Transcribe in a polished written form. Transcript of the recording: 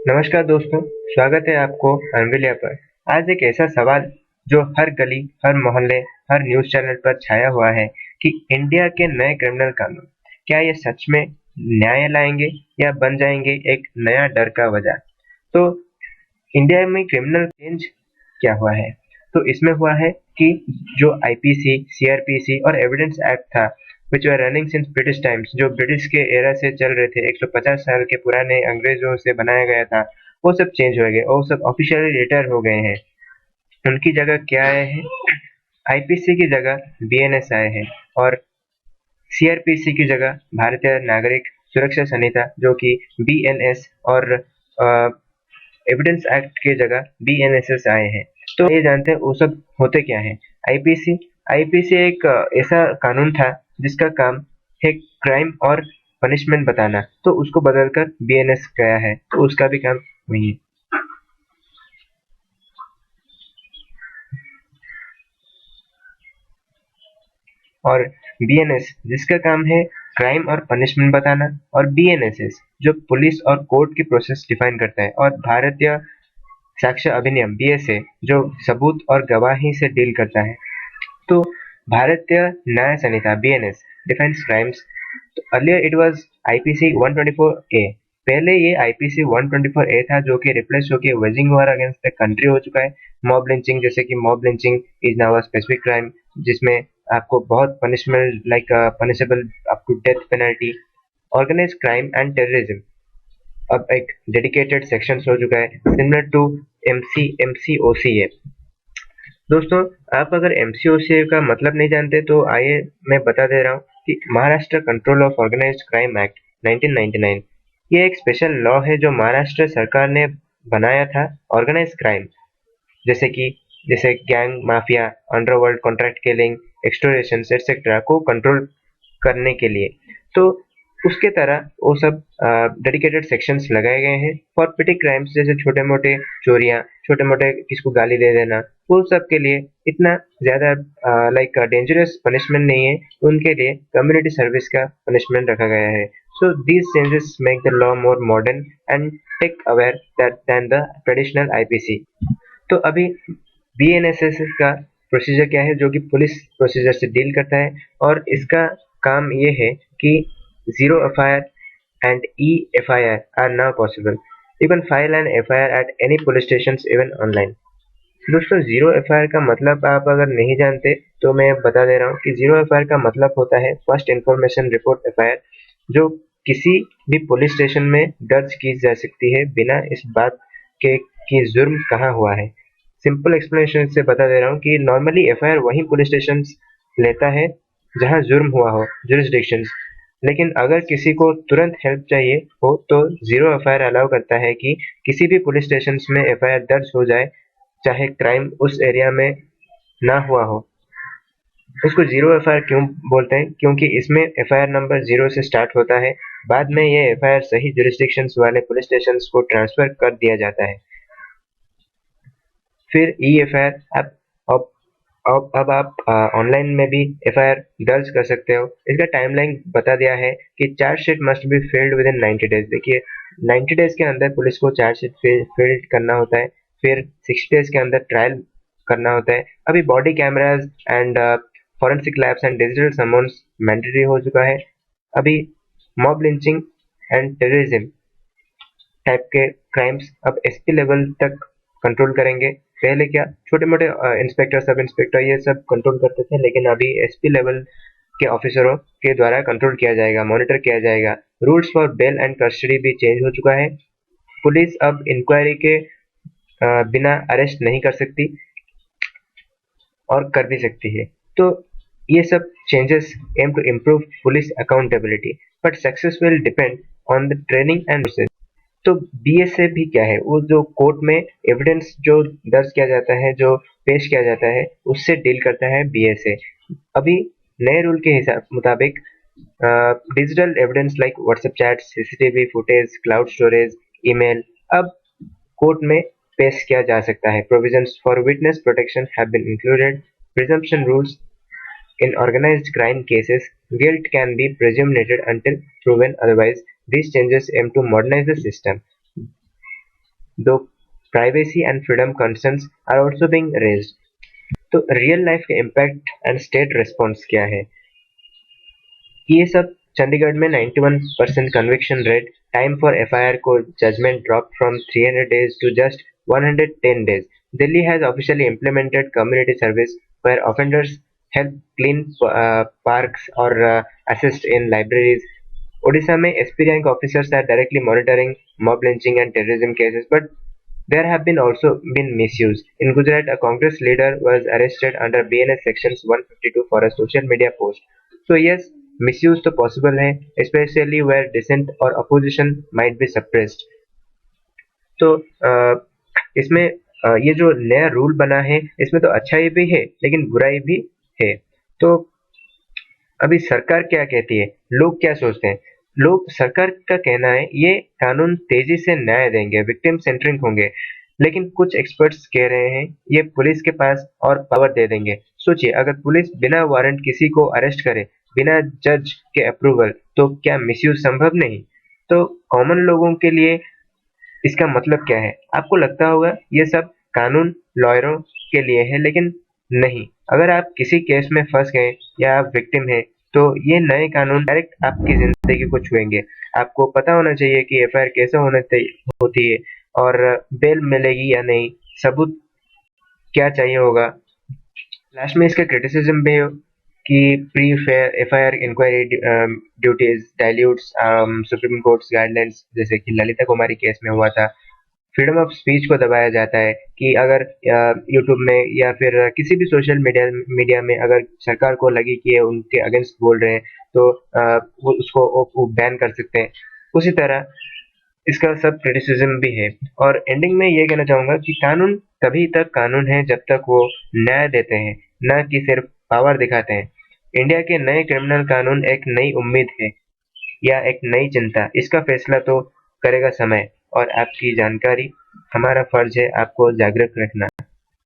नमस्कार दोस्तों, स्वागत है आपको अनविलिया पर। आज एक ऐसा सवाल जो हर गली, हर मोहल्ले, हर न्यूज़ चैनल पर छाया हुआ है कि इंडिया के नए क्रिमिनल कानून क्या ये सच में न्याय लाएंगे या बन जाएंगे एक नया डर का वजह। तो इंडिया में क्रिमिनल चेंज क्या हुआ है? तो इसमें हुआ है कि जो आईपीसी, सीआरपीसी और एविडेंस एक्ट था, which were running since British times, जो ब्रिटिश के एरा से चल रहे थे, 150 साल के पुराने अंग्रेजों से बनाया गया था, वो सब चेंज हो गए और सब ऑफिशियली रिटायर हो गए हैं। उनकी जगह क्या आए हैं? आईपीसी की जगह बीएनएस आए हैं और सीआरपीसी की जगह भारतीय नागरिक सुरक्षा संहिता, जो कि बीएनएस और एविडेंस एक्ट की जगह बीएनएसएस आए हैं। तो ये जानते हैं वो सब होते क्या है। आईपीसी आईपीसी एक ऐसा कानून था जिसका काम है क्राइम और पनिशमेंट बताना, तो उसको बदलकर बीएनएस गया है, तो उसका भी काम वही है। और बीएनएस जिसका काम है क्राइम और पनिशमेंट बताना, और बीएनएसएस जो पुलिस और कोर्ट की प्रोसेस डिफाइन करता है, और भारतीय साक्ष्य अधिनियम बीएसए जो सबूत और गवाही से डील करता है। तो भारतीय न्याय संहिता बीएनएस डिफाइंस क्राइम्स। तो अर्लियर इट वाज आईपीसी 124 ए। पहले ये आईपीसी 124 ए था, जो कि रिप्लेस होकर waging war against the country हो चुका है। मॉब लिंचिंग, जैसे कि mob lynching is now a specific crime, जिसमें आपको बहुत punishment like punishable up to death penalty. Organised crime and terrorism अब एक डेडिकेटेड सेक्शन हो चुका है, सिमिलर टू एमसीओसीए। दोस्तों, आप अगर एमसीओसीए का मतलब नहीं जानते तो आइए मैं बता दे रहा हूँ कि Maharashtra control of organised crime act 1999, ये एक स्पेशल लॉ है जो महाराष्ट्र सरकार ने बनाया था ऑर्गेनाइज क्राइम, जैसे gang, mafia, underworld, contract killing, extortion etcetera को कंट्रोल करने के लिए। तो उसके तरह वो सब डेडिकेटेड सेक्शंस लगाए गए हैं फॉर पिटी क्राइम्स, जैसे छोटे मोटे चोरियां, छोटे मोटे किसको गाली दे देना, वो सब के लिए इतना ज्यादा लाइक डेंजरस पनिशमेंट नहीं है। उनके लिए कम्युनिटी सर्विस का पनिशमेंट रखा गया है। So these changes make the law more modern and tech aware than the traditional IPC. तो अभी बीएनएसएस का प्रोसीजर क्या है, जो कि पुलिस प्रोसीजर से डील करता है, और इसका काम ये है कि zero FIR and e-FIR are now possible. You can file an FIR at any police stations, even online. दोस्तों, जीरो एफआईआर का मतलब आप अगर नहीं जानते तो मैं बता दे रहा हूँ कि जीरो एफआईआर का मतलब होता है फर्स्ट इंफॉर्मेशन रिपोर्ट एफआईआर, जो किसी भी पुलिस स्टेशन में दर्ज की जा सकती है बिना इस बात के कि जुर्म कहाँ हुआ है। सिंपल एक्सप्लेनेशन से बता दे रहा हूँ कि नॉर्मली एफआईआर वही पुलिस स्टेशन लेता है जहाँ जुर्म हुआ हो, जुरिस्डिक्शन। लेकिन अगर किसी को तुरंत हेल्प चाहिए हो तो जीरो एफआईआर अलाउ करता है कि किसी भी पुलिस स्टेशन में एफआईआर दर्ज हो जाए, चाहे क्राइम उस एरिया में ना हुआ हो। इसको जीरो एफआईआर क्यों बोलते हैं? क्योंकि इसमें एफआईआर नंबर जीरो से स्टार्ट होता है, बाद में ये एफआईआर सही जुरिस्डिक्शंस वाले पुलिस स्टेशन को ट्रांसफर कर दिया जाता है। फिर ई एफआईआर अब अब आप ऑनलाइन में भी एफआईआर दर्ज कर सकते हो। इसका टाइमलाइन बता दिया है कि chargesheet must be filled with in 90 days. देखिए, 90 डेज के अंदर पुलिस को चार्जशीट फिल्ड करना होता है, फिर 60 डेज के अंदर ट्रायल करना होता है। अभी body cameras and forensic labs and digital summons mandatory हो चुका है। अभी mob lynching and terrorism type के क्राइम्स अब एसपी लेवल तक कंट्रोल करेंगे। पहले क्या छोटे मोटे इंस्पेक्टर, सब इंस्पेक्टर ये सब कंट्रोल करते थे, लेकिन अभी एसपी लेवल के ऑफिसरों के द्वारा कंट्रोल किया जाएगा, मॉनिटर किया जाएगा। Rules for bail and custody भी चेंज हो चुका है। पुलिस अब इंक्वायरी के बिना अरेस्ट नहीं कर सकती और कर भी सकती है। तो ये सब changes aim to improve police accountability, but success will depend on the training and process. तो बीएसए भी क्या है? वो जो कोर्ट में एविडेंस जो दर्ज किया जाता है, जो पेश किया जाता है, उससे डील करता है बीएसए। अभी नए रूल के हिसाब मुताबिक digital evidence like WhatsApp chat, CCTV footage, cloud storage, email अब कोर्ट में पेश किया जा सकता है। Provisions for witness protection have been included. Presumption rules in organized crime cases, guilt can be presumed until proven otherwise. These changes aim to modernize the system. though privacy and freedom concerns are also being raised. तो real life के impact and state response क्या है? ये सब चंडीगढ़ में 91% conviction rate, time for FIR को judgement drop from 300 days to just 110 days. Delhi has officially implemented community service where offenders help clean parks or assist in libraries. Odisha में SP rank officers are directly monitoring mob lynching and terrorism cases, but there have been also been misuse. In Gujarat, a Congress leader was arrested under BNS sections 152 for a social media post. So yes, misuse तो possible है, especially where dissent or opposition might be suppressed. तो इसमें ये जो नया rule बना है, इसमें तो अच्छाई भी है लेकिन बुराई भी है। तो अभी सरकार क्या कहती है, लोग क्या सोचते हैं? लोग, सरकार का कहना है ये कानून तेजी से न्याय देंगे, विक्टिम सेंटरिंग होंगे, लेकिन कुछ एक्सपर्ट्स कह रहे हैं ये पुलिस के पास और पावर दे देंगे। सोचिए, अगर पुलिस बिना वारंट किसी को अरेस्ट करे, बिना जज के अप्रूवल, तो क्या मिसयूज संभव नहीं? तो कॉमन लोगों के लिए इसका मतलब क्या है? आपको लगता होगा ये सब कानून लॉयरों के लिए है, लेकिन नहीं। अगर आप किसी केस में फंस गए या आप विक्टिम हैं, तो ये नए कानून डायरेक्ट आपकी जिंदगी को छुएंगे। आपको पता होना चाहिए कि एफआईआर कैसे होती है और बेल मिलेगी या नहीं, सबूत क्या चाहिए होगा। लास्ट में इसका क्रिटिसिज्म भी हो कि pre FIR inquiry duties dilutes supreme court's guidelines, जैसे कि ललिता कुमारी केस में हुआ था। फ्रीडम ऑफ स्पीच को दबाया जाता है कि अगर यूट्यूब में या फिर किसी भी सोशल मीडिया में अगर सरकार को लगे कि ये उनके अगेंस्ट बोल रहे हैं, तो वो उसको बैन कर सकते हैं। उसी तरह इसका सब क्रिटिसिज्म भी है। और एंडिंग में ये कहना चाहूंगा कि कानून तभी तक कानून है जब तक वो न्याय देते हैं, न कि सिर्फ पावर दिखाते हैं। इंडिया के नए क्रिमिनल कानून एक नई उम्मीद है या एक नई चिंता, इसका फैसला तो करेगा समय। और आपकी जानकारी, हमारा फर्ज है आपको जागरूक रखना।